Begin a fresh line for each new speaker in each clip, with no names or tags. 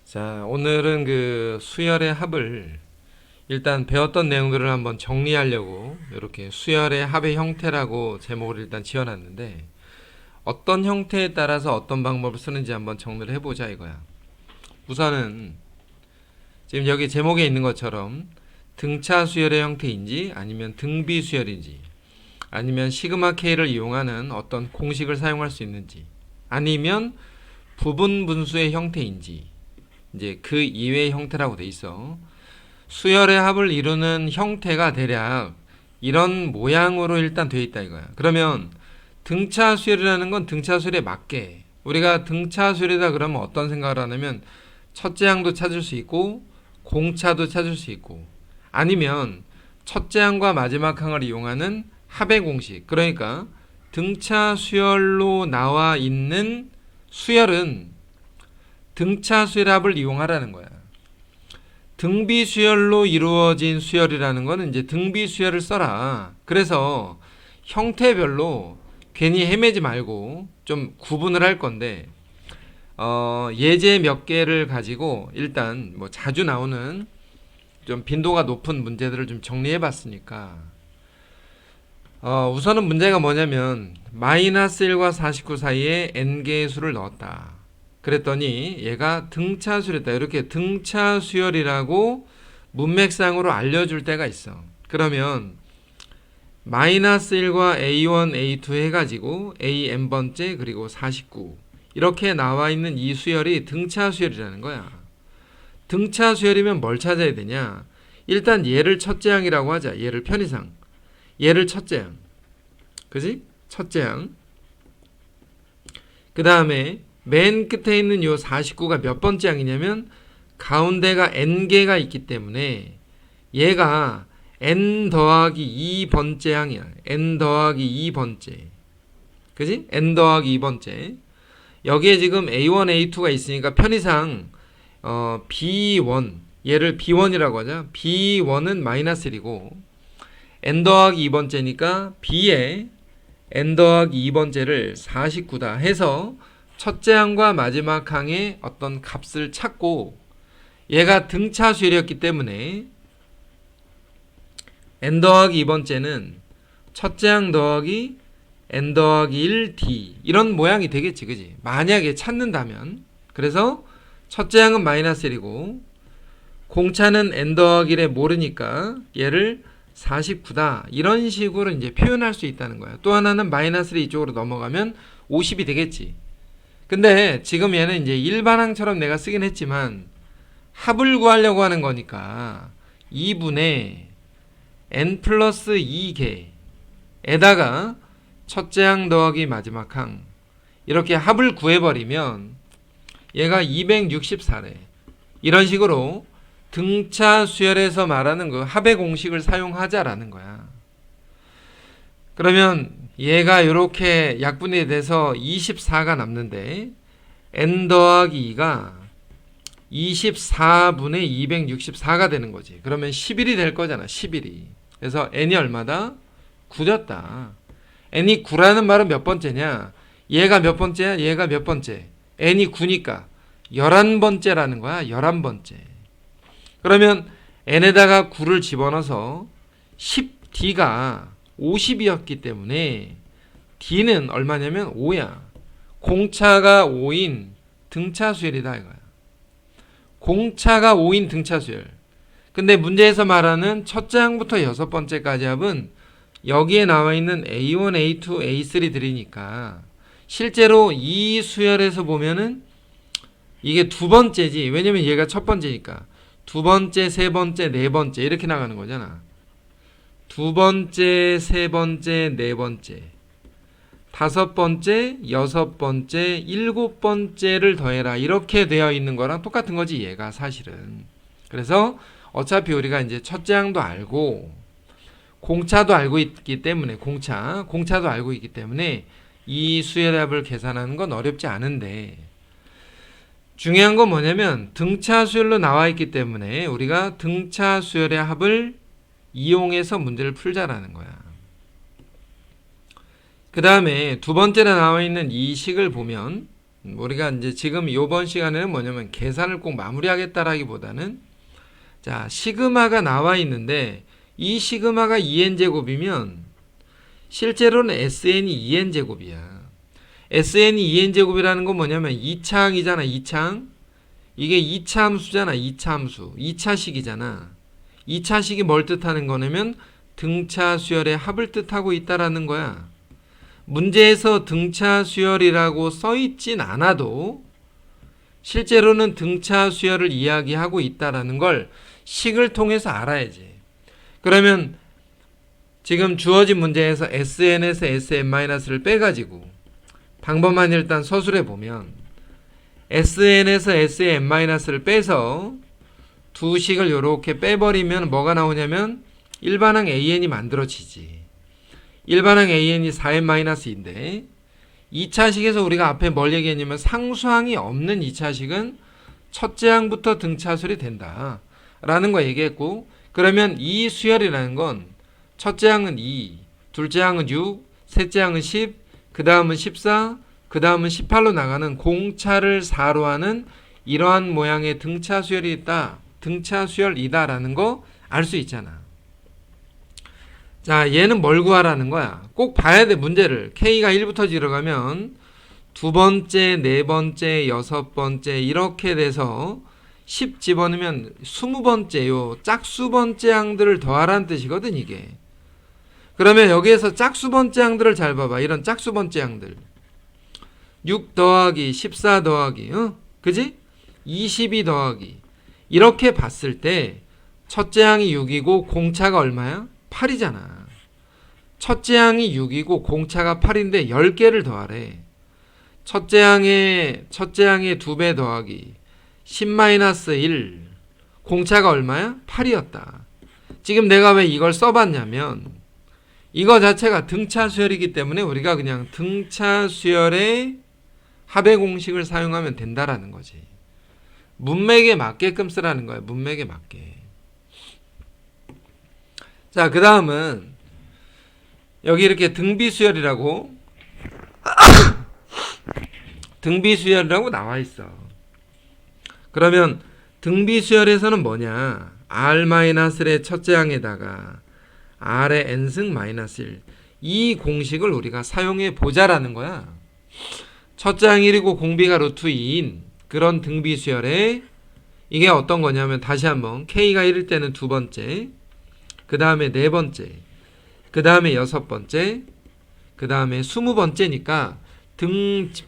자, 오늘은 그 수열의 합을 일단 배웠던 내용들을 한번 정리하려고 이렇게 수열의 합의 형태라고 제목을 일단 지어놨는데 어떤 형태에 따라서 어떤 방법을 쓰는지 한번 정리를 해보자 이거야. 우선은 지금 여기 제목에 있는 것처럼 등차 수열의 형태인지 아니면 등비 수열인지 아니면 시그마 K를 이용하는 어떤 공식을 사용할 수 있는지 아니면 부분 분수의 형태인지 이제 그 이외의 형태라고 돼 있어. 수열의 합을 이루는 형태가 대략 이런 모양으로 일단 돼 있다 이거야. 그러면 등차 수열이라는 건 등차 수열에 맞게 우리가 등차 수열이다 그러면 어떤 생각을 하냐면 첫째 항도 찾을 수 있고 공차도 찾을 수 있고 아니면 첫째 항과 마지막 항을 이용하는 합의 공식. 그러니까 등차 수열로 나와 있는 수열은 등차 수열합을 이용하라는 거야. 등비 수열로 이루어진 수열이라는 거는 이제 등비 수열을 써라. 그래서 형태별로 괜히 헤매지 말고 좀 구분을 할 건데 예제 몇 개를 가지고 일단 뭐 자주 나오는 좀 빈도가 높은 문제들을 좀 정리해 봤으니까 우선은 문제가 뭐냐면 마이너스 1과 49 사이에 n개의 수를 넣었다. 그랬더니 얘가 등차 수열이다. 이렇게 등차 수열이라고 문맥상으로 알려줄 때가 있어. 그러면 마이너스 1과 A1, A2 해가지고 AN번째 그리고 49 이렇게 나와 있는 이 수열이 등차 수열이라는 거야. 등차 수열이면 뭘 찾아야 되냐? 일단 얘를 첫째 항이라고 하자. 얘를 편의상. 얘를 첫째 항. 그지? 첫째 항. 그 다음에 맨 끝에 있는 요 49가 몇 번째 항이냐면 가운데가 n개가 있기 때문에 얘가 n 더하기 2번째 항이야. n 더하기 2번째. 그지? n 더하기 2번째. 여기에 지금 a1, a2가 있으니까 편의상 b1 얘를 b1이라고 하자. b1은 마이너스 1이고 n 더하기 2번째니까 b에 n 더하기 2번째를 49다 해서 첫째 항과 마지막 항의 어떤 값을 찾고 얘가 등차 수열이었기 때문에 n 더하기 2번째는 첫째 항 더하기 n 더하기 1d 이런 모양이 되겠지, 그지? 만약에 찾는다면. 그래서 첫째 항은 마이너스 1이고 공차는 n 더하기 1에 모르니까 얘를 49다 이런 식으로 이제 표현할 수 있다는 거야. 또 하나는 마이너스 1이 이쪽으로 넘어가면 50이 되겠지. 근데 지금 얘는 이제 일반항처럼 내가 쓰긴 했지만 합을 구하려고 하는 거니까 2분의 n 플러스 2개에다가 첫째 항 더하기 마지막 항 이렇게 합을 구해버리면 얘가 264래. 이런 식으로 등차 수열에서 말하는 그 합의 공식을 사용하자라는 거야. 그러면 얘가 이렇게 약분이 돼서 24가 남는데 n 더하기 2가 24분의 264가 되는 거지. 그러면 11이 될 거잖아. 11이. 그래서 n이 얼마다? 9였다. n이 9라는 말은 몇 번째냐? 얘가 몇 번째야? 얘가 몇 번째? n이 9니까 11번째라는 거야. 11번째. 그러면 n에다가 9를 집어넣어서 10d가 50이었기 때문에 d는 얼마냐면 5야. 공차가 5인 등차 수열이다 이거야. 공차가 5인 등차 수열. 근데 문제에서 말하는 첫째 항부터 여섯 번째까지 합은 여기에 나와 있는 A1, A2, A3들이니까 실제로 이 수열에서 보면은 이게 두 번째지. 왜냐면 얘가 첫 번째니까. 두 번째, 세 번째, 네 번째 이렇게 나가는 거잖아. 두 번째, 세 번째, 네 번째, 다섯 번째, 여섯 번째, 일곱 번째를 더해라. 이렇게 되어 있는 거랑 똑같은 거지, 얘가 사실은. 그래서 어차피 우리가 이제 첫째 항도 알고, 공차도 알고 있기 때문에, 공차도 알고 있기 때문에 이 수열합을 계산하는 건 어렵지 않은데, 중요한 건 뭐냐면 등차 수열로 나와 있기 때문에 우리가 등차 수열의 합을 이용해서 문제를 풀자라는 거야. 그 다음에 두 번째로 나와 있는 이 식을 보면 우리가 이제 지금 요번 시간에는 뭐냐면 계산을 꼭 마무리하겠다라기보다는 자, 시그마가 나와 있는데 이 시그마가 2n 제곱이면 실제로는 SN이 2n 제곱이야. SN이 2n 제곱이라는 건 뭐냐면 2차 항이잖아. 2차 항. 이게 2차 함수잖아. 2차 함수. 2차식이잖아. 2차식이 뭘 뜻하는 거냐면 등차 수열의 합을 뜻하고 있다라는 거야. 문제에서 등차 수열이라고 써있진 않아도 실제로는 등차 수열을 이야기하고 있다라는 걸 식을 통해서 알아야지. 그러면 지금 주어진 문제에서 SN에서 SN-를 빼가지고 방법만 일단 서술해 보면 SN에서 SN-를 빼서 두 식을 이렇게 빼버리면 뭐가 나오냐면 일반항 AN이 만들어지지. 일반항 AN이 4n-인데 2차식에서 우리가 앞에 뭘 얘기했냐면 상수항이 없는 2차식은 첫째 항부터 등차수열이 된다 라는 거 얘기했고, 그러면 이 수열이라는 건 첫째 항은 2, 둘째 항은 6, 셋째 항은 10, 그 다음은 14, 그 다음은 18로 나가는 공차를 4로 하는 이러한 모양의 등차 수열이 있다, 등차 수열이다 라는 거 알 수 있잖아. 자, 얘는 뭘 구하라는 거야? 꼭 봐야 돼, 문제를. K가 1부터 들어가면 두 번째, 네 번째, 여섯 번째 이렇게 돼서 10 집어넣으면 20번째, 요 짝수번째 항들을 더하라는 뜻이거든, 이게. 그러면 여기에서 짝수번째 항들을 잘 봐봐. 이런 짝수번째 항들. 6 더하기 14 더하기 그지? 22 더하기 이렇게 봤을 때 첫째 항이 6이고 공차가 얼마야? 8이잖아. 첫째 항이 6이고 공차가 8인데 10개를 더하래. 첫째 항의 2배 더하기 10-1 공차가 얼마야? 8이었다. 지금 내가 왜 이걸 써봤냐면 이거 자체가 등차 수열이기 때문에 우리가 그냥 등차 수열의 합의 공식을 사용하면 된다라는 거지. 문맥에 맞게끔 쓰라는 거야. 문맥에 맞게. 자, 그 다음은 여기 이렇게 등비수열이라고 등비수열이라고 나와 있어. 그러면 등비수열에서는 뭐냐? R-의 첫째 항에다가 R의 n승 -1 이 공식을 우리가 사용해 보자라는 거야. 첫째 항 1이고 공비가 루트 2인 그런 등비수열에 이게 어떤 거냐면 다시 한번 K가 1일 때는 두 번째, 그 다음에 네 번째, 그 다음에 여섯 번째, 그 다음에 20번째니까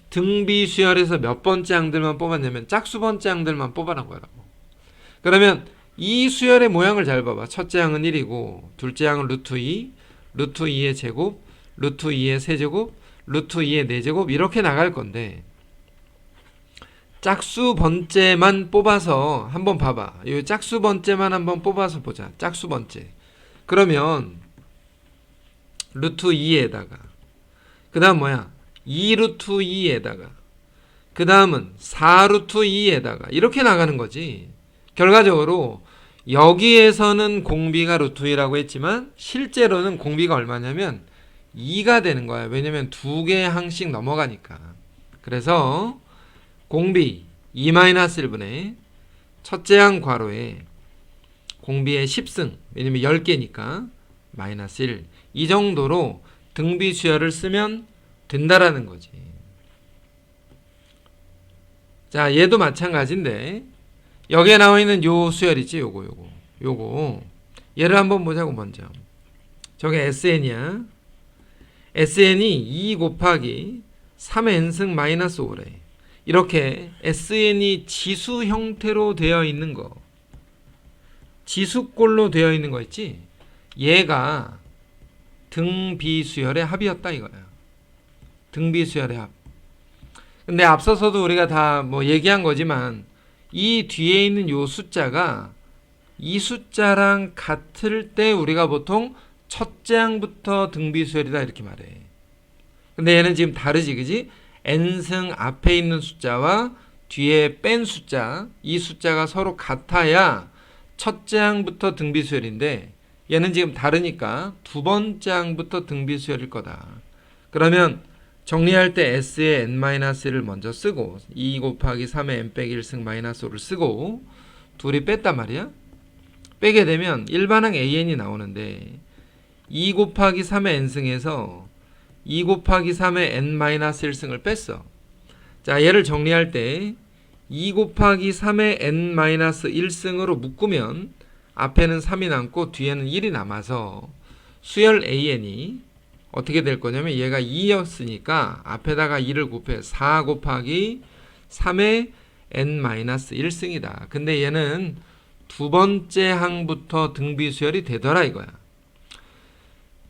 등비수열에서 몇 번째 항들만 뽑았냐면 짝수번째 항들만 뽑아놓은 거라고. 그러면 이 수열의 모양을 잘 봐봐. 첫째 항은 1이고 둘째 항은 루트 2, 루트 2의 제곱, 루트 2의 세제곱, 루트 2의 4제곱 이렇게 나갈 건데 짝수번째만 뽑아서 한번 봐봐. 이 짝수번째만 한번 뽑아서 보자. 짝수번째. 그러면 루트 2에다가 그 다음 뭐야? 2루트 2에다가 그 다음은 4루트 2에다가 이렇게 나가는 거지. 결과적으로 여기에서는 공비가 루트 2라고 했지만 실제로는 공비가 얼마냐면 2가 되는 거야. 왜냐면 두 개의 항씩 넘어가니까. 그래서 공비 2-1분의 첫째 항 괄호에 공비의 10승, 왜냐면 10개니까 마이너스 1. 이 정도로 등비수열을 쓰면 된다라는 거지. 자, 얘도 마찬가지인데 여기에 나와 있는 요 수열 있지? 요거 얘를 한번 보자고. 먼저 저게 SN이야. SN이 2 곱하기 3n승 마이너스 5래. 이렇게 SN이 지수 형태로 되어 있는 거, 지수꼴로 되어 있는 거 있지? 얘가 등비수열의 합이었다 이거야. 등비수열의 합. 근데 앞서서도 우리가 다 뭐 얘기한 거지만 이 뒤에 있는 요 숫자가 이 숫자랑 같을 때 우리가 보통 첫째 항부터 등비수열이다 이렇게 말해. 근데 얘는 지금 다르지, 그지? n승 앞에 있는 숫자와 뒤에 뺀 숫자, 이 숫자가 서로 같아야 첫째 항부터 등비수열인데 얘는 지금 다르니까 두 번째 항부터 등비수열일 거다. 그러면 정리할 때 s에 n-1을 먼저 쓰고 2 곱하기 3의 n 빼기 1승 마이너스 5를 쓰고 둘이 뺐단 말이야. 빼게 되면 일반항 an이 나오는데 2 곱하기 3의 n승에서 2 곱하기 3의 n-1승을 뺐어. 자, 얘를 정리할 때 2 곱하기 3의 n-1승으로 묶으면 앞에는 3이 남고 뒤에는 1이 남아서 수열 an이 어떻게 될 거냐면 얘가 2였으니까 앞에다가 2를 곱해 4 곱하기 3의 n-1승이다. 근데 얘는 두 번째 항부터 등비수열이 되더라 이거야.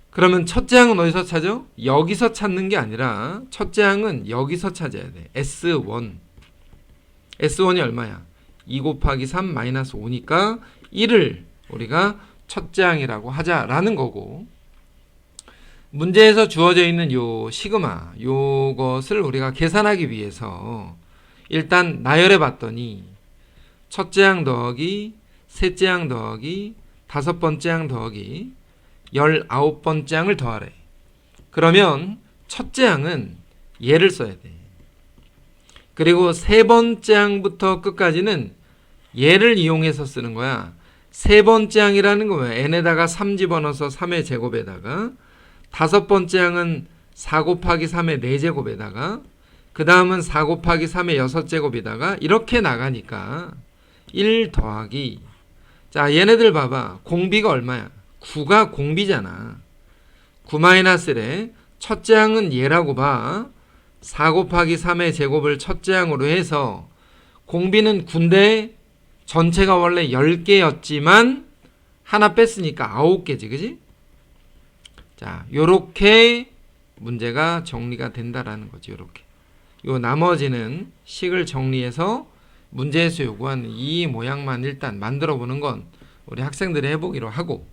그러면 첫째 항은 어디서 찾아? 여기서 찾는 게 아니라 첫째 항은 여기서 찾아야 돼. S1. S1이 얼마야? 2 곱하기 3 마이너스 5니까 1을 우리가 첫째 항이라고 하자라는 거고, 문제에서 주어져 있는 요 시그마 요것을 우리가 계산하기 위해서 일단 나열해 봤더니 첫째 항 더하기 셋째 항 더하기 다섯 번째 항 더하기 19번째 항을 더하래. 그러면 첫째 항은 얘를 써야 돼. 그리고 세 번째 항부터 끝까지는 얘를 이용해서 쓰는 거야. 세 번째 항이라는 건 뭐야? n에다가 3 집어넣어서 3의 제곱에다가, 다섯 번째 항은 4 곱하기 3의 4제곱에다가, 그 다음은 4 곱하기 3의 6제곱에다가 이렇게 나가니까 1 더하기, 자 얘네들 봐봐. 공비가 얼마야? 9가 공비잖아. 9-1에 첫째 항은 얘라고 봐. 4 곱하기 3의 제곱을 첫째 항으로 해서 공비는 9인데 전체가 원래 10개였지만 하나 뺐으니까 9개지, 그지? 자, 요렇게 문제가 정리가 된다라는 거지. 요렇게. 요 나머지는 식을 정리해서 문제에서 요구하는 이 모양만 일단 만들어 보는 건 우리 학생들이 해보기로 하고,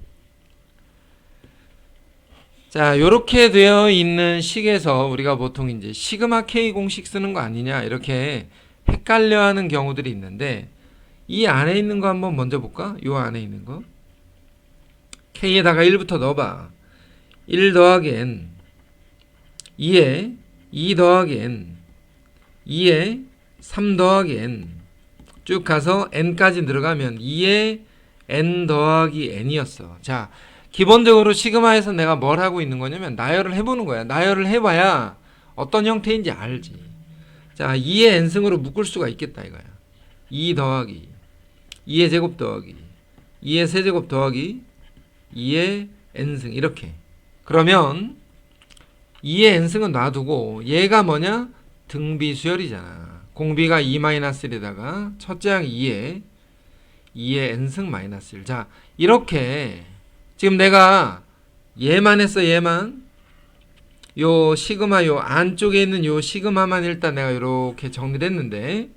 자, 요렇게 되어 있는 식에서 우리가 보통 이제 시그마 K 공식 쓰는 거 아니냐 이렇게 헷갈려 하는 경우들이 있는데, 이 안에 있는 거 한번 먼저 볼까? 요 안에 있는 거 K에다가 1부터 넣어봐. 1 더하기 n 2에 2 더하기 n 2에 3 더하기 n 쭉 가서 n까지 늘어가면 2에 n 더하기 n이었어. 자, 기본적으로 시그마에서 내가 뭘 하고 있는 거냐면 나열을 해보는 거야. 나열을 해봐야 어떤 형태인지 알지. 자, 2의 n승으로 묶을 수가 있겠다 이거야. 2 더하기 2의 제곱 더하기 2의 세제곱 더하기 2의 n승 이렇게. 그러면 2의 n승은 놔두고 얘가 뭐냐? 등비수열이잖아. 공비가 2-1에다가 첫째 항 2의 n승 마이너스 1. 자, 이렇게 지금 내가 얘만 했어. 얘만 요 시그마 요 안쪽에 있는 요 시그마만 일단 내가 이렇게 정리를 했는데,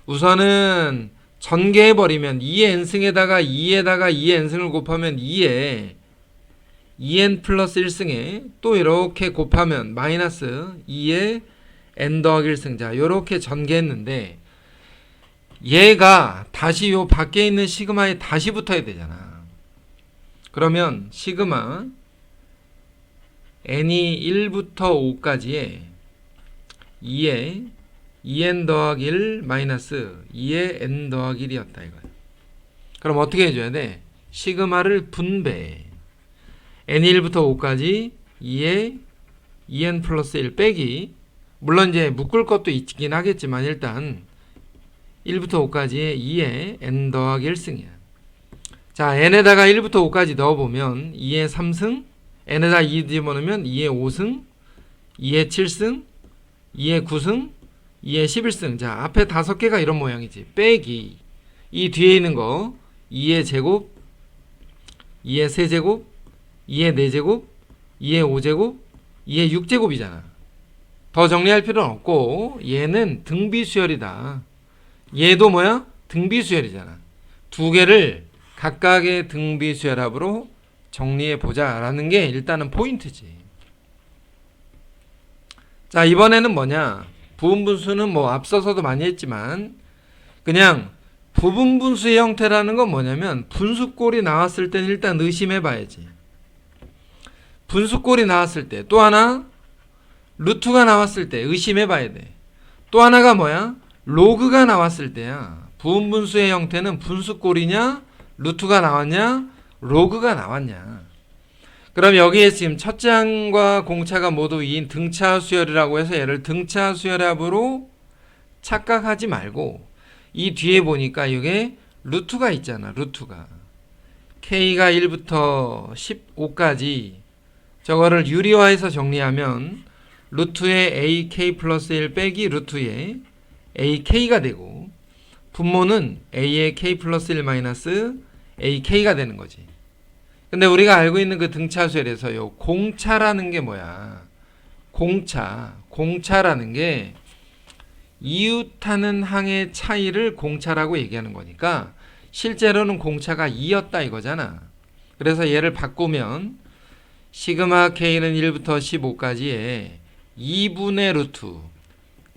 우선은 전개해버리면 2의 n승에다가 2에다가 2의 n승을 곱하면 2에 2n 플러스 1승에 또 이렇게 곱하면 마이너스 2의 n 더하기 1승. 자, 요렇게 전개했는데 얘가 다시 요 밖에 있는 시그마에 다시 붙어야 되잖아. 그러면 시그마 n이 1부터 5까지에 2에 2n 더하기 1 마이너스 2의 n 더하기 1이었다 이거야. 그럼 어떻게 해줘야 돼? 시그마를 분배해. n이 1부터 5까지 2에 2n 플러스 1 빼기, 물론 이제 묶을 것도 있긴 하겠지만 일단 1부터 5까지의 2에 n 더하기 1승이야. 자, n에다가 1부터 5까지 넣어보면 2의 3승, n에다 2 집어넣으면 2의 5승, 2의 7승, 2의 9승, 2의 11승. 자, 앞에 5개가 이런 모양이지. 빼기 이 뒤에 있는 거 2의 제곱, 2의 세제곱, 2의 4제곱, 2의 5제곱, 2의 6제곱이잖아. 더 정리할 필요는 없고 얘는 등비수열이다. 얘도 뭐야? 등비수열이잖아. 두 개를 각각의 등비수열합으로 정리해보자 라는 게 일단은 포인트지. 자, 이번에는 뭐냐? 부분분수는 뭐 앞서서도 많이 했지만 그냥 부분분수의 형태라는 건 뭐냐면 분수꼴이 나왔을 땐 일단 의심해봐야지. 분수꼴이 나왔을 때 또 하나 루트가 나왔을 때 의심해 봐야 돼. 또 하나가 뭐야? 로그가 나왔을 때야. 부분분수의 형태는 분수꼴이냐, 루트가 나왔냐, 로그가 나왔냐. 그럼 여기에 지금 첫째 항과 공차가 모두 2인 등차 수열이라고 해서 얘를 등차 수열의 합으로 착각하지 말고, 이 뒤에 보니까 이게 루트가 있잖아. 루트가 K가 1부터 15까지 저거를 유리화해서 정리하면 루트의 AK 플러스 1 빼기 루트의 AK가 되고, 분모는 A의 K 플러스 1 마이너스 AK가 되는 거지. 근데 우리가 알고 있는 그 등차수열에서 요 공차라는 게 뭐야? 공차라는 게 이웃하는 항의 차이를 공차라고 얘기하는 거니까 실제로는 공차가 2였다 이거잖아. 그래서 얘를 바꾸면 시그마 K는 1부터 15까지의 2분의 루트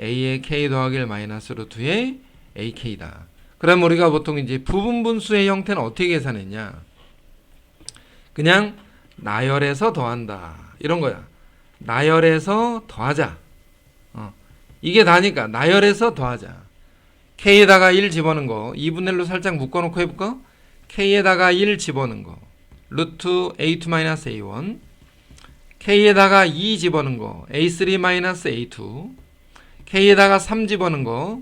A의 K 더하기 1 마이너스 루트의 AK다. 그럼 우리가 보통 이제 부분분수의 형태는 어떻게 계산했냐? 그냥 나열해서 더한다 이런 거야. 나열해서 더하자. 이게 나니까 나열해서 더하자. K에다가 1 집어넣은 거 2분의 1로 살짝 묶어놓고 해볼까? K에다가 1 집어넣은 거 루트 A2-A1, K에다가 2 집어넣은 거 A3-A2, K에다가 3 집어넣은 거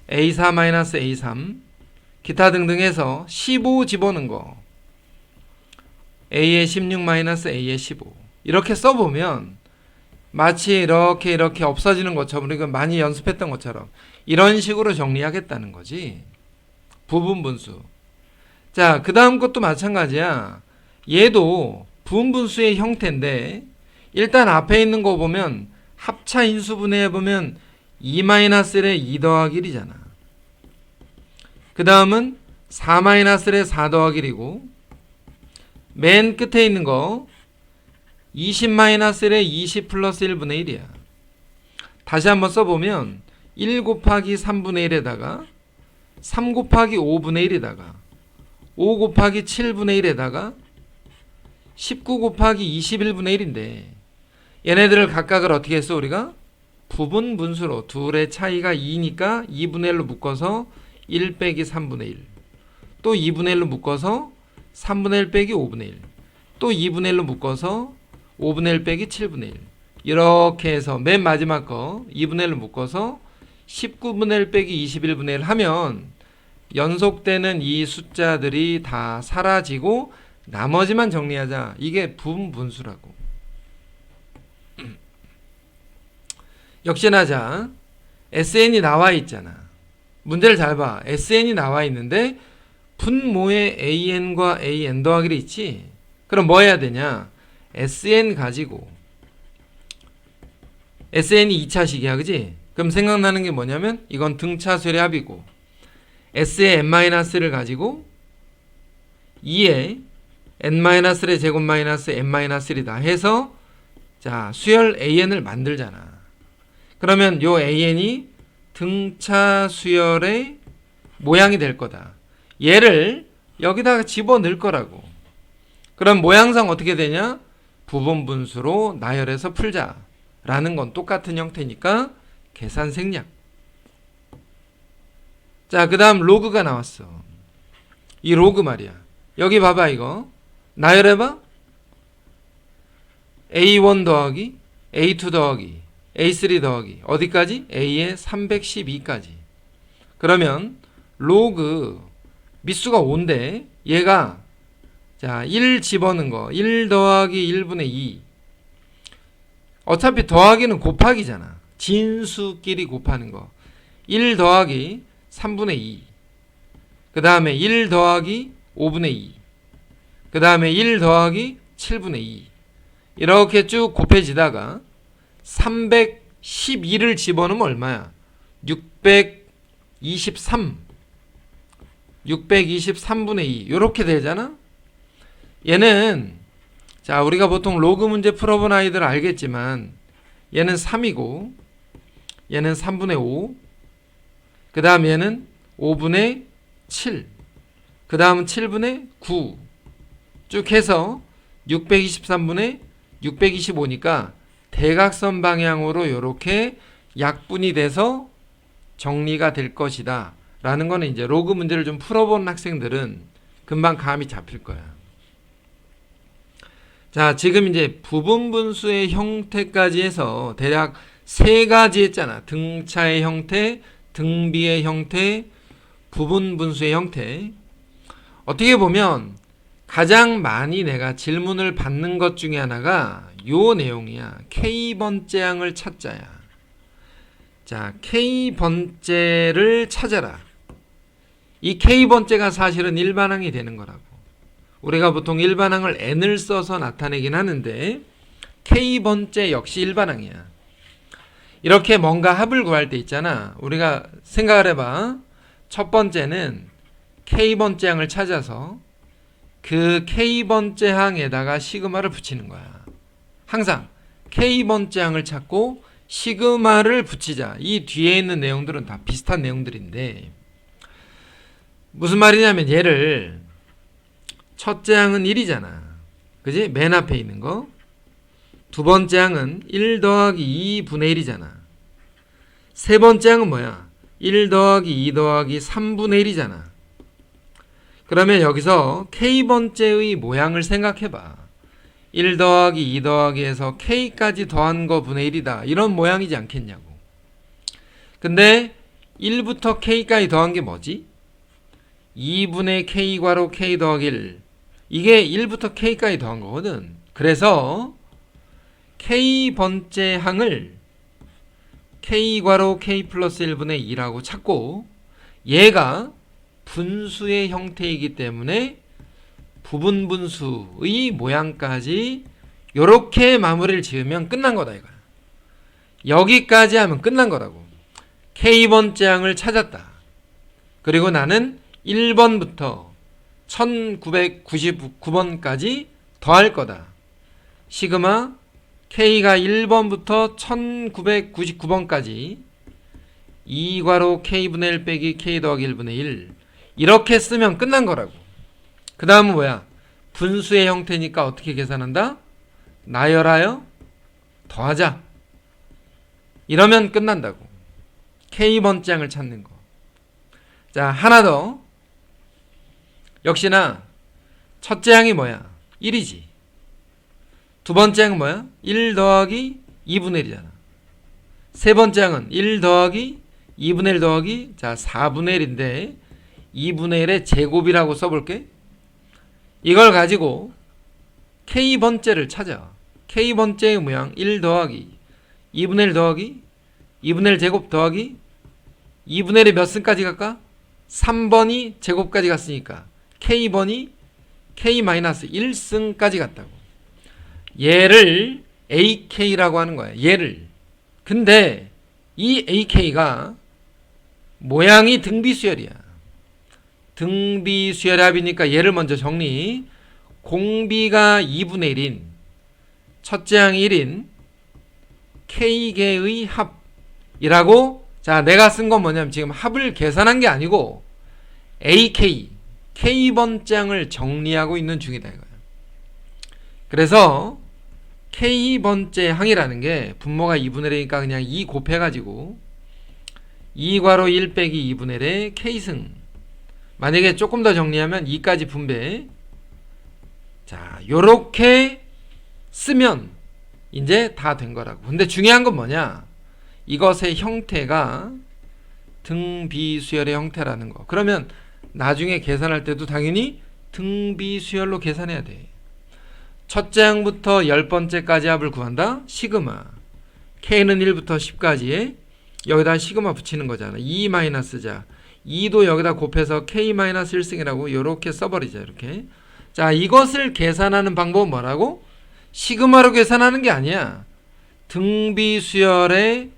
A4-A3, 기타 등등 해서 15 집어넣은 거 A의 16-A의 15. 이렇게 써보면 마치 이렇게 없어지는 것처럼, 우리가 많이 연습했던 것처럼 이런 식으로 정리하겠다는 거지. 부분분수. 자, 그 다음 것도 마찬가지야. 얘도 부분분수의 형태인데 일단 앞에 있는 거 보면 합차 인수분해 보면 2-1의 2 더하기 1이잖아. 그 다음은 4-1의 4 더하기 1이고, 맨 끝에 있는 거 20-1의 20 플러스 1분의 1이야. 다시 한번 써보면 1 곱하기 3분의 1에다가 3 곱하기 5분의 1에다가 5 곱하기 7분의 1에다가 19 곱하기 21분의 1인데 얘네들을 각각을 어떻게 했어? 우리가 부분분수로 둘의 차이가 2니까 2분의 1로 묶어서 1 빼기 3분의 1, 또 2분의 1로 묶어서 3분의 1 빼기 5분의 1, 또 2분의 1로 묶어서 5분의 1 빼기 7분의 1, 이렇게 해서 맨 마지막 거 2분의 1로 묶어서 19분의 1 빼기 21분의 1 하면 연속되는 이 숫자들이 다 사라지고 나머지만 정리하자. 이게 부분분수라고. 역시나 자, SN이 나와 있잖아. 문제를 잘 봐. SN이 나와 있는데 분모에 AN과 AN 더하기를 있지. 그럼 뭐 해야 되냐? SN 가지고 SN이 2차식이야, 그지? 그럼 생각나는 게 뭐냐면 이건 등차수열의 합이고 S의 n-를 가지고 2에 n-의 제곱 마이너스 n-1이다 해서 자 수열 AN을 만들잖아. 그러면 요 AN이 등차 수열의 모양이 될 거다. 얘를 여기다가 집어넣을 거라고. 그럼 모양상 어떻게 되냐? 부분분수로 나열해서 풀자 라는 건 똑같은 형태니까 계산 생략. 자, 그 다음 로그가 나왔어. 이 로그 말이야. 여기 봐봐. 이거 나열해봐. A1 더하기 A2 더하기 A3 더하기 어디까지? A의 312까지. 그러면 로그 밑수가 5인데 얘가 자 1 집어넣은 거 1 더하기 1분의 2. 어차피 더하기는 곱하기잖아. 진수끼리 곱하는 거 1 더하기 3분의 2, 그 다음에 1 더하기 5분의 2, 그 다음에 1 더하기 7분의 2, 이렇게 쭉 곱해지다가 312를 집어넣으면 얼마야? 623분의 2 이렇게 되잖아. 얘는 자 우리가 보통 로그 문제 풀어본 아이들 알겠지만 얘는 3이고 얘는 3분의 5, 그 다음 얘는 5분의 7, 그 다음은 7분의 9 쭉 해서 623분의 625니까 대각선 방향으로 이렇게 약분이 돼서 정리가 될 것이다 라는 거는 이제 로그 문제를 좀 풀어본 학생들은 금방 감이 잡힐 거야. 자, 지금 이제 부분 분수의 형태까지 해서 대략 세 가지 했잖아. 등차의 형태, 등비의 형태, 부분 분수의 형태. 어떻게 보면 가장 많이 내가 질문을 받는 것 중에 하나가 요 내용이야. K번째 항을 찾자야. 자, K번째를 찾아라. 이 K번째가 사실은 일반항이 되는 거라고. 우리가 보통 일반항을 n을 써서 나타내긴 하는데 K번째 역시 일반항이야. 이렇게 뭔가 합을 구할 때 있잖아. 우리가 생각을 해봐. 첫 번째는 K번째 항을 찾아서 그 K번째 항에다가 시그마를 붙이는 거야. 항상 K번째 항을 찾고 시그마를 붙이자. 이 뒤에 있는 내용들은 다 비슷한 내용들인데 무슨 말이냐면 얘를 첫째 항은 1이잖아. 그지? 맨 앞에 있는 거. 두 번째 항은 1 더하기 2분의 1이잖아. 세 번째 항은 뭐야? 1 더하기 2 더하기 3분의 1이잖아. 그러면 여기서 K번째의 모양을 생각해봐. 1 더하기 2 더하기 해서 K까지 더한 거 분의 1이다. 이런 모양이지 않겠냐고. 근데 1부터 K까지 더한 게 뭐지? 2분의 K 괄호 K 더하기 1. 이게 1부터 K까지 더한 거거든. 그래서 K번째 항을 K 괄호 K 플러스 1분의 2라고 찾고 얘가 분수의 형태이기 때문에 부분 분수의 모양까지 이렇게 마무리를 지으면 끝난 거다 이거야. 여기까지 하면 끝난 거라고. K번째 항을 찾았다. 그리고 나는 1번부터 1999번까지 더할 거다. 시그마 K가 1번부터 1999번까지 2괄호 K분의 1 빼기 K 더하기 1분의 1 이렇게 쓰면 끝난 거라고. 그 다음은 뭐야? 분수의 형태니까 어떻게 계산한다? 나열하여 더하자. 이러면 끝난다고. K번째 항을 찾는 거. 자, 하나 더. 역시나 첫째 항이 뭐야? 1이지. 두 번째 항은 뭐야? 1 더하기 2분의 1이잖아. 세 번째 항은 1 더하기 2분의 1 더하기 자 4분의 1인데 2분의 1의 제곱이라고 써볼게. 이걸 가지고 K번째를 찾아. K번째의 모양 1 더하기 2분의 1 더하기 2분의 1 제곱 더하기 2분의 1의 몇 승까지 갈까? 3번이 제곱까지 갔으니까 K번이 K-1승까지 갔다고. 얘를 AK라고 하는 거야. 얘를. 근데 이 AK가 모양이 등비수열이야. 등비수열의 합이니까 얘를 먼저 정리. 공비가 2분의 1인 첫째 항이 1인 K개의 합이라고. 자, 내가 쓴 건 뭐냐면 지금 합을 계산한 게 아니고 AK K번째 항을 정리하고 있는 중이다 이거야. 그래서 K번째 항이라는 게 분모가 2분의 1이니까 그냥 2 곱해가지고 2괄호 1 빼기 2분의 1의 K승. 만약에 조금 더 정리하면 2까지 분배. 자, 요렇게 쓰면 이제 다 된 거라고. 근데 중요한 건 뭐냐? 이것의 형태가 등비수열의 형태라는 거. 그러면 나중에 계산할 때도 당연히 등비수열로 계산해야 돼. 첫째 항부터 10번째까지 합을 구한다. 시그마. K는 1부터 10까지에 여기다 시그마 붙이는 거잖아. 2 마이너스자. 2도 여기다 곱해서 K-1승이라고 이렇게 써버리자. 이렇게. 자, 이것을 계산하는 방법은 뭐라고? 시그마로 계산하는 게 아니야. 등비수열의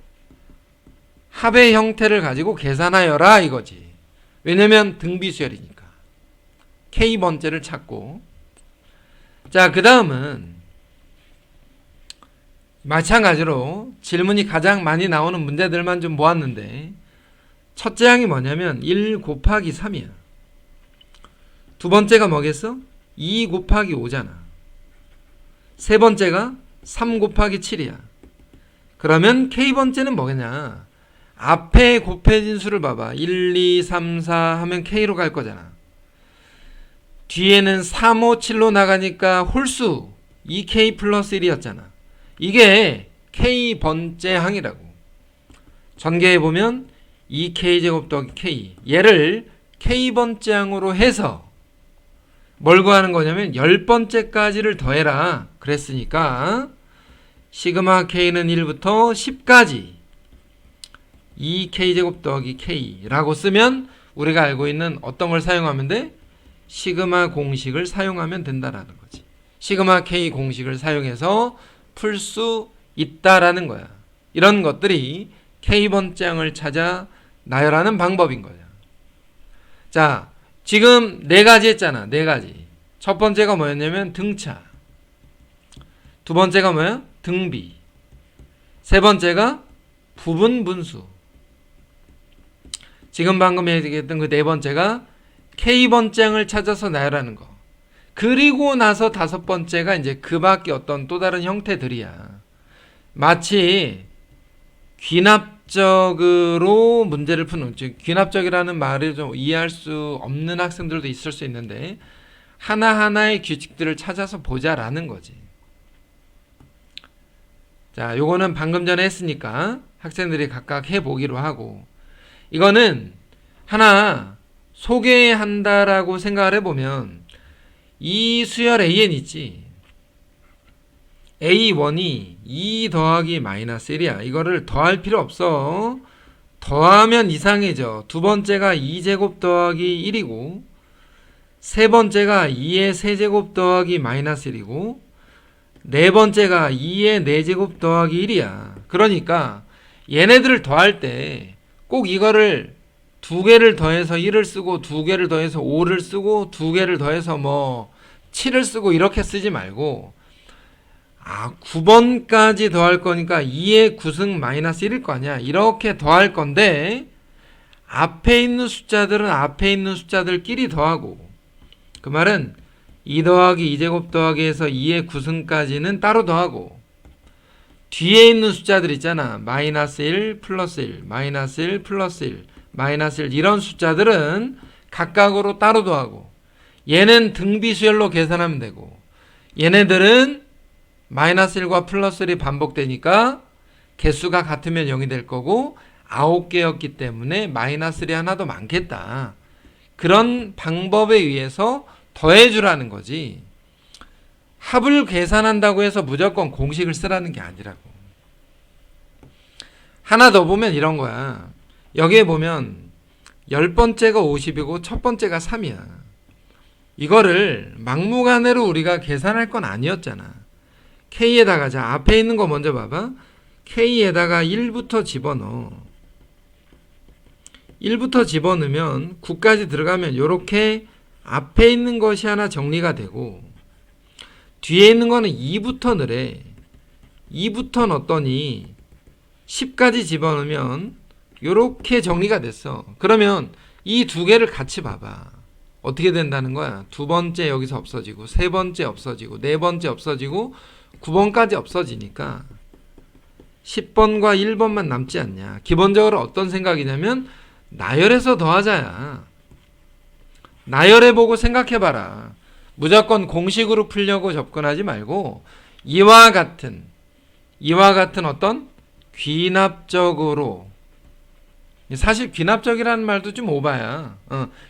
합의 형태를 가지고 계산하여라 이거지. 왜냐면 등비수열이니까. K번째를 찾고. 자, 그 다음은 마찬가지로 질문이 가장 많이 나오는 문제들만 좀 모았는데 첫째 항이 뭐냐면 1 곱하기 3이야. 두 번째가 뭐겠어? 2 곱하기 5잖아. 세 번째가 3 곱하기 7이야. 그러면 K번째는 뭐겠냐? 앞에 곱해진 수를 봐봐. 1, 2, 3, 4 하면 K로 갈 거잖아. 뒤에는 3, 5, 7로 나가니까 홀수 2K 플러스 1이었잖아. 이게 K번째 항이라고. 전개해보면 2K제곱 더하기 K. 얘를 K번째 항으로 해서 뭘 구하는 거냐면 10번째까지를 더해라 그랬으니까 시그마 K는 1부터 10까지 2K제곱 더하기 K라고 쓰면 우리가 알고 있는 어떤 걸 사용하면 돼? 시그마 공식을 사용하면 된다라는 거지. 시그마 K 공식을 사용해서 풀 수 있다라는 거야. 이런 것들이 K번째 항을 찾아 나열하는 방법인 거야. 자, 지금 네 가지 했잖아. 네 가지. 첫 번째가 뭐였냐면 등차. 두 번째가 뭐야? 등비. 세 번째가 부분 분수. 지금 방금 얘기했던 그 네 번째가 K번째 항을 찾아서 나열하는 거. 그리고 나서 다섯 번째가 이제 그 밖에 어떤 또 다른 형태들이야. 마치 귀납적으로 문제를 푸는, 즉 귀납적이라는 말을 좀 이해할 수 없는 학생들도 있을 수 있는데 하나하나의 규칙들을 찾아서 보자라는 거지. 자, 요거는 방금 전에 했으니까 학생들이 각각 해보기로 하고, 이거는 하나 소개한다라고 생각을 해보면 이 수열 AN 있지. A1이 2 더하기 마이너스 1이야. 이거를 더할 필요 없어. 더하면 이상해져. 두 번째가 2제곱 더하기 1이고 세 번째가 2의 세제곱 더하기 마이너스 1이고 네 번째가 2의 4제곱 더하기 1이야. 그러니까 얘네들을 더할 때 꼭 이거를 두 개를 더해서 1을 쓰고 두 개를 더해서 5를 쓰고 두 개를 더해서 뭐 7을 쓰고 이렇게 쓰지 말고 9번까지 더할 거니까 2의 9승 마이너스 1일 거 아니야. 이렇게 더할 건데 앞에 있는 숫자들은 앞에 있는 숫자들끼리 더하고, 그 말은 2 더하기 2제곱 더하기 해서 2의 9승까지는 따로 더하고 뒤에 있는 숫자들 있잖아. 마이너스 1 플러스 1 마이너스 1 플러스 1 마이너스 1 이런 숫자들은 각각으로 따로 더하고 얘는 등비수열로 계산하면 되고 얘네들은 마이너스 1과 플러스 1이 반복되니까 개수가 같으면 0이 될 거고 9개였기 때문에 마이너스 1이 하나 더 많겠다. 그런 방법에 의해서 더해주라는 거지. 합을 계산한다고 해서 무조건 공식을 쓰라는 게 아니라고. 하나 더 보면 이런 거야. 여기에 보면 10번째가 50이고 첫 번째가 3이야. 이거를 막무가내로 우리가 계산할 건 아니었잖아. K에다가, 자, 앞에 있는 거 먼저 봐봐. K에다가 1부터 집어넣어. 1부터 집어넣으면 9까지 들어가면 이렇게 앞에 있는 것이 하나 정리가 되고 뒤에 있는 거는 2부터 넣으래. 2부터 넣었더니 10까지 집어넣으면 이렇게 정리가 됐어. 그러면 이 두 개를 같이 봐봐. 어떻게 된다는 거야? 두 번째 여기서 없어지고 세 번째 없어지고 네 번째 없어지고 9번까지 없어지니까 10번과 1번만 남지 않냐. 기본적으로 어떤 생각이냐면 나열해서 더하자야. 나열해보고 생각해봐라. 무조건 공식으로 풀려고 접근하지 말고 이와 같은 어떤 귀납적으로, 사실 귀납적이라는 말도 좀 오바야.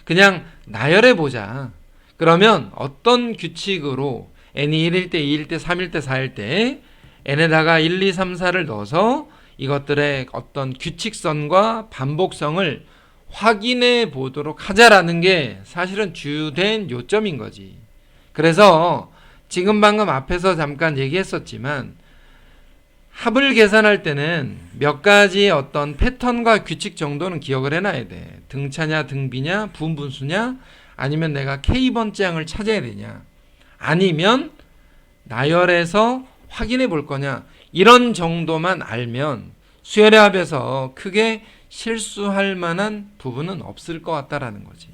그냥 나열해보자. 그러면 어떤 규칙으로 n이 1일 때 2일 때 3일 때 4일 때 n에다가 1, 2, 3, 4를 넣어서 이것들의 어떤 규칙성과 반복성을 확인해 보도록 하자라는 게 사실은 주된 요점인 거지. 그래서 지금 방금 앞에서 잠깐 얘기했었지만 합을 계산할 때는 몇 가지의 어떤 패턴과 규칙 정도는 기억을 해놔야 돼. 등차냐 등비냐 부분분수냐 아니면 내가 K번째 항을 찾아야 되냐 아니면 나열해서 확인해 볼 거냐, 이런 정도만 알면 수열의 합에서 크게 실수할 만한 부분은 없을 것 같다라는 거지.